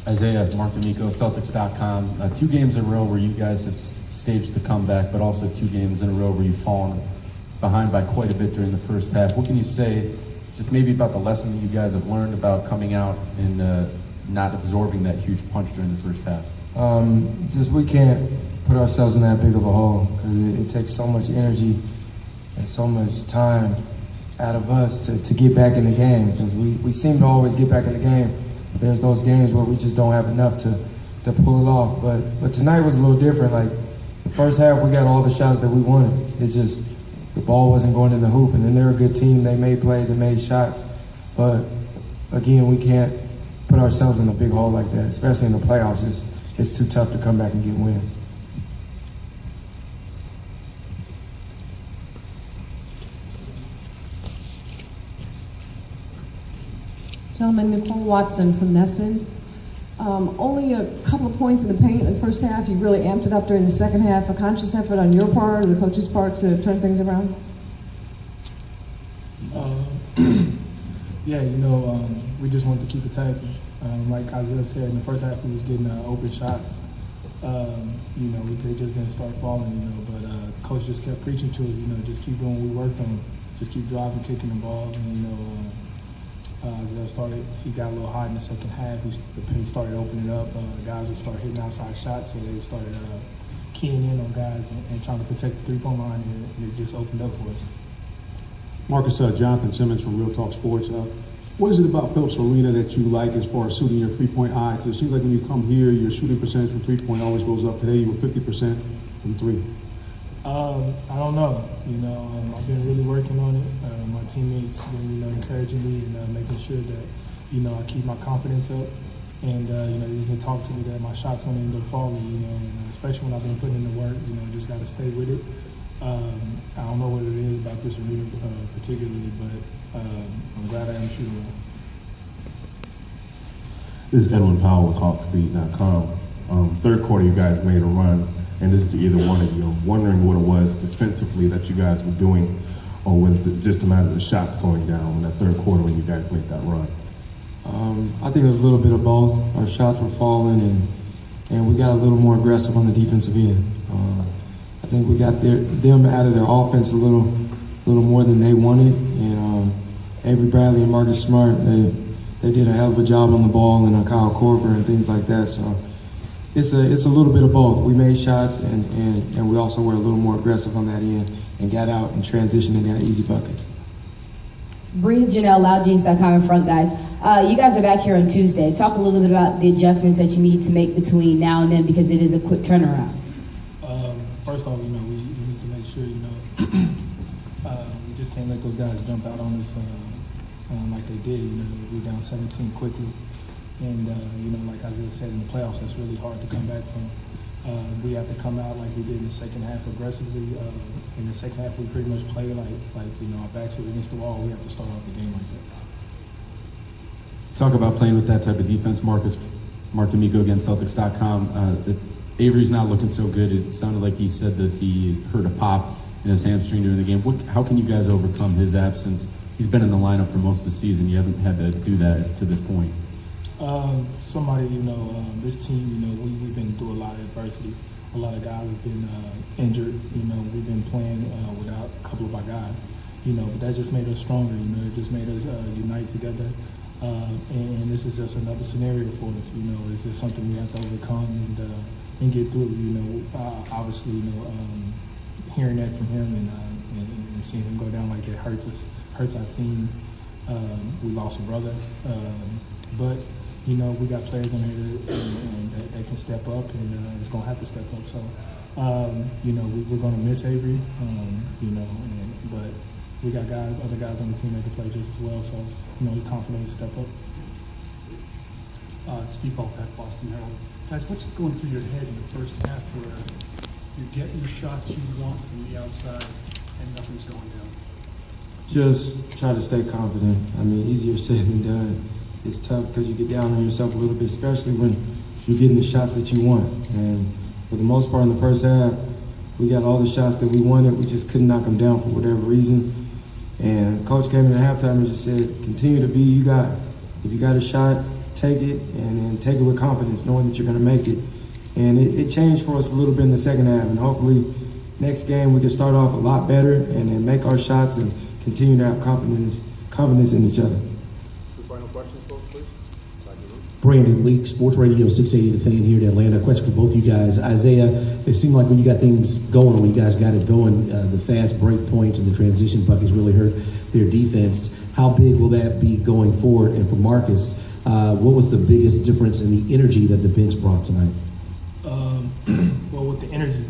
Isaiah, Mark D'Amico, Celtics.com. 2 games in a row where you guys have staged the comeback, but also 2 games in a row where you've fallen behind by quite a bit during the first half. What can you say just maybe about the lesson that you guys have learned about coming out and not absorbing that huge punch during the first half? Just we can't put ourselves in that big of a hole because it takes so much energy and so much time out of us to get back in the game, because we seem to always get back in the game. But there's those games where we just don't have enough to pull it off. But tonight was a little different. Like the first half, we got all the shots that we wanted. It's just the ball wasn't going in the hoop, and then they're a good team. They made plays and made shots. But again, we can't put ourselves in a big hole like that, especially in the playoffs. It's too tough to come back and get wins. Gentlemen, Nicole Watson from Nesson. Only a couple of points in the paint in the first half. You really amped it up during the second half. A conscious effort on your part or the coach's part to turn things around? Yeah, we just wanted to keep attacking. Like Isaiah said, in the first half we was getting open shots. They just didn't start falling, but coach just kept preaching to us, just keep doing what we worked on. Just keep driving, kicking the ball, and Isaiah he got a little hot in the second half. The paint started opening up. Guys would start hitting outside shots, so they started keying in on guys and trying to protect the three-point line, and it just opened up for us. Marcus, Jonathan Simmons from Real Talk Sports. What is it about Phillips Arena that you like as far as shooting your three-point eye? Because it seems like when you come here, your shooting percentage from three-point always goes up. Today you were 50% from three. I don't know. I've been really working on it. My teammates been, encouraging me and making sure that, I keep my confidence up. And, they just been talking to me that my shot's going to end up falling, and especially when I've been putting in the work, just got to stay with it. I don't know what it is about this arena particularly, but I'm glad I am shooting well. This is Edwin Powell with Hawksbeat.com. Third quarter, you guys made a run, and this is to either one of you. I'm wondering what it was defensively that you guys were doing, or was it just a matter of the shots going down in that third quarter when you guys made that run? I think it was a little bit of both. Our shots were falling, and we got a little more aggressive on the defensive end. I think we got them out of their offense a little more than they wanted, and Avery Bradley and Marcus Smart, they did a hell of a job on the ball, and Kyle Korver and things like that. So it's a little bit of both. We made shots, and we also were a little more aggressive on that end and got out and transitioned and got easy buckets. Bree Janelle, LoudJeans.com in front, guys. You guys are back here on Tuesday. Talk a little bit about the adjustments that you need to make between now and then, because it is a quick turnaround. First off, we need to make sure, we just can't let those guys jump out on us like they did. We were down 17 quickly. And, like Isaiah said, in the playoffs, that's really hard to come back from. We have to come out like we did in the second half aggressively. In the second half, we pretty much play like our backs were against the wall. We have to start off the game like that. Talk about playing with that type of defense, Marcus. Mark D'Amico against Celtics.com. Avery's not looking so good. It sounded like he said that he heard a pop in his hamstring during the game. How can you guys overcome his absence? He's been in the lineup for most of the season. You haven't had to do that to this point. This team, we've been through a lot of adversity. A lot of guys have been injured. We've been playing without a couple of our guys. But that just made us stronger. It just made us unite together. And this is just another scenario for us. It's just something we have to overcome and get through. Obviously, hearing that from him and seeing him go down like that hurts our team. We lost a brother, but we got players in here that can step up, and it's gonna have to step up. So, we're gonna miss Avery, but we got other guys on the team that can play just as well. So, it's time for them to step up. Steve Ballpark, Boston Herald. Guys, what's going through your head in the first half where you're getting the shots you want from the outside and nothing's going down? Just try to stay confident. Easier said than done. It's tough because you get down on yourself a little bit, especially when you're getting the shots that you want. And for the most part in the first half, we got all the shots that we wanted. We just couldn't knock them down for whatever reason. And Coach came in at halftime and just said, continue to be you guys. If you got a shot, take it and then take it with confidence, knowing that you're going to make it. And it changed for us a little bit in the second half, and hopefully next game we can start off a lot better and then make our shots and continue to have confidence in each other. Two final questions, folks, please. Brandon Leak, Sports Radio 680 The Fan here in Atlanta. Question for both you guys. Isaiah, it seemed like when you got things going, when you guys got it going, the fast break points and the transition buckets really hurt their defense. How big will that be going forward? And for Marcus, what was the biggest difference in the energy that the bench brought tonight? Well, with the energy,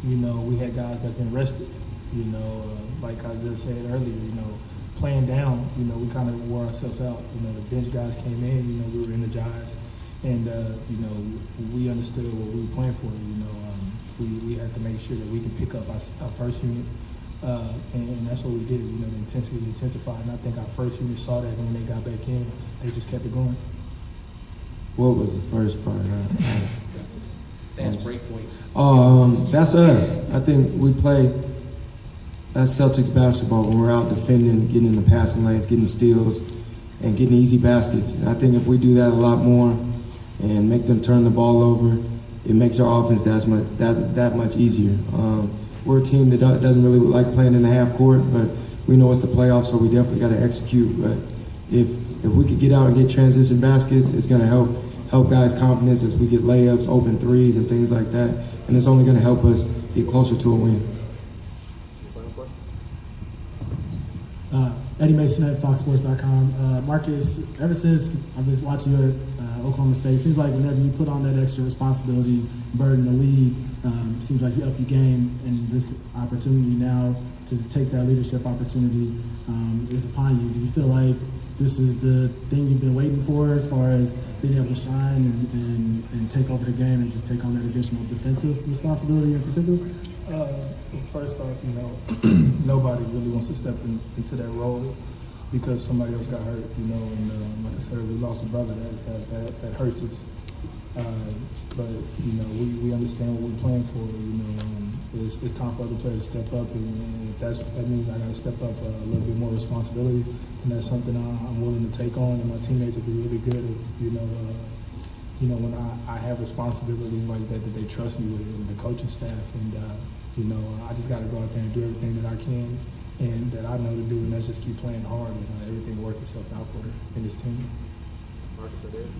you know, we had guys that been rested. You know, like Isaiah said earlier, you know, playing down, you know, we kind of wore ourselves out. You know, the bench guys came in, you know, we were energized, and you know, we understood what we were playing for. You know, we had to make sure that we could pick up our first unit, and that's what we did. You know, the intensity intensified, and I think our first unit saw that, and when they got back in, they just kept it going. What was the first part? Fast break points. That's us. I think we play. That's Celtics basketball when we're out defending, getting in the passing lanes, getting steals, and getting easy baskets. And I think if we do that a lot more and make them turn the ball over, it makes our offense that much easier. We're a team that doesn't really like playing in the half court, but we know it's the playoffs, so we definitely got to execute. But if we could get out and get transition baskets, it's going to help guys' confidence as we get layups, open threes, and things like that. And it's only going to help us get closer to a win. Eddie Mason at FoxSports.com. Marcus, ever since I've been watching you at Oklahoma State, it seems like whenever you put on that extra responsibility, burden the league, seems like you up your game, and this opportunity now to take that leadership opportunity is upon you. Do you feel like this is the thing you've been waiting for as far as being able to shine and take over the game and just take on that additional defensive responsibility in particular? First off, you know, nobody really wants to step into that role because somebody else got hurt, you know, and like I said, we lost a brother that hurts us. But, you know, we understand what we're playing for, you know, it's time for other players to step up, and if that means I got to step up a little bit more responsibility, and that's something I'm willing to take on, and my teammates will be really good if, you know, when I have responsibilities like that they trust me with, and the coaching staff, and you know, I just got to go out there and do everything that I can and that I know to do, and that's just keep playing hard and everything work itself out for in this team.